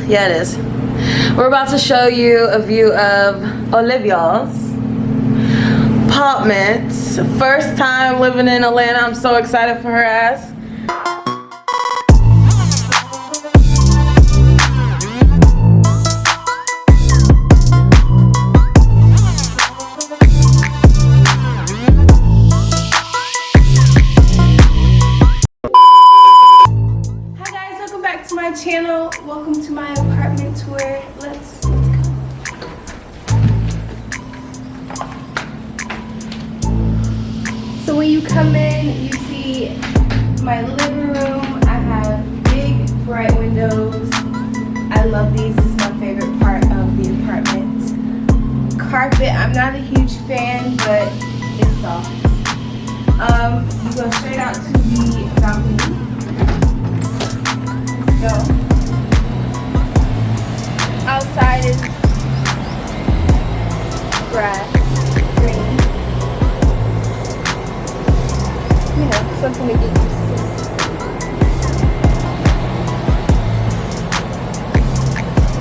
Yeah, it is. We're about to show you a view of Olivia's apartment. First time living in Atlanta. I'm so excited for her ass. Channel, welcome to my apartment tour. Let's go. So when you come in, you see my living room. I have big bright windows. I love these. This is my favorite part of the apartment. Carpet, I'm not a huge fan, but it's soft. You go straight out to the balcony. Go. Outside is grass, green. You know, something to get used to.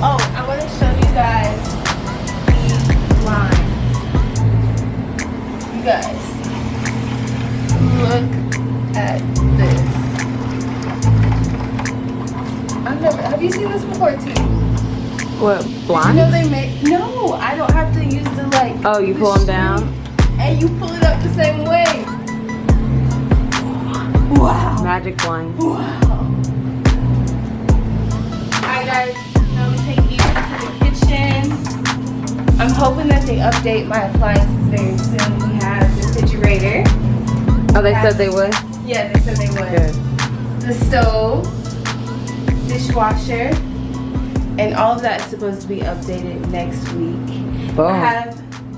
Oh, I want to show you guys these lines. You guys, look at this. Have you seen this before too? What, blind? You know they make, no, I don't have to use the like. Oh, you pull them down? And you pull it up the same way. Wow. Magic blind. Wow. Alright guys, now I'm gonna take you to the kitchen. I'm hoping that they update my appliances very soon. We have the refrigerator. Oh, they said they would? Yeah, they said they would. Good. The stove. Dishwasher, and all of that is supposed to be updated next week. Boom. I have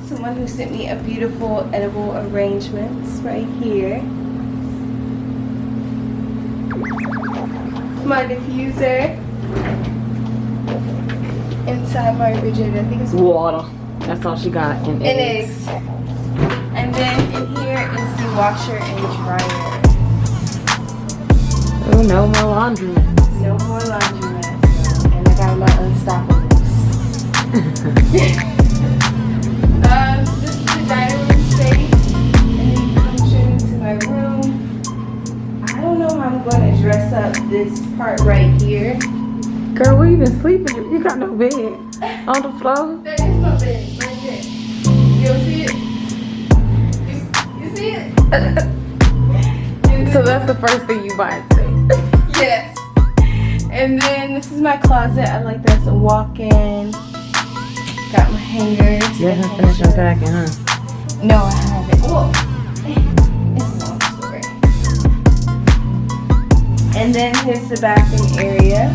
someone who sent me a beautiful edible arrangements right here. My diffuser inside my refrigerator. I think it's water. That's all she got. And eggs. And then in here is the washer and dryer. Oh, no more laundry. No more laundromats, and I got my Unstoppables. This is the dining room space, and then you come straight into my room. I don't know how I'm going to dress up this part right here. Girl, where you been sleeping? You got no bed on the floor? There is my bed right there. You don't see it? You see it? So that's the first thing you buy today? Yes. And then this is my closet. I like that as a walk-in. Got my hangers. You haven't finished unpacking, huh? No, I haven't. Well, it's a long story. And then here's the bathroom area.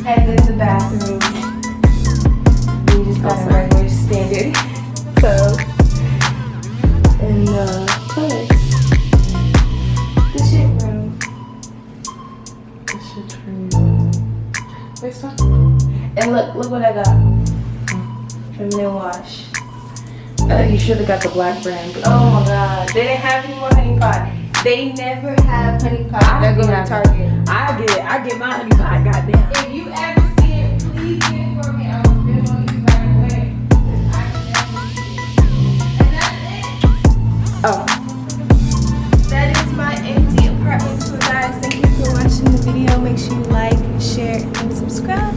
And then the bathroom. We just got a regular standard tub. And toilet. The shit room. The shit room. Wait, stop. And look what I got. Feminine wash. You should have got the black brand. Oh my god. They didn't have any more honey pot. They never have honey pot. I go to Target. I get my honey pot, goddamn. If you ever see it, please get it for me. I will bid on you right away. I never see it. And that's it. Oh. That is my empty apartment tour, guys. Thank you for watching the video. Make sure you like, share, and subscribe.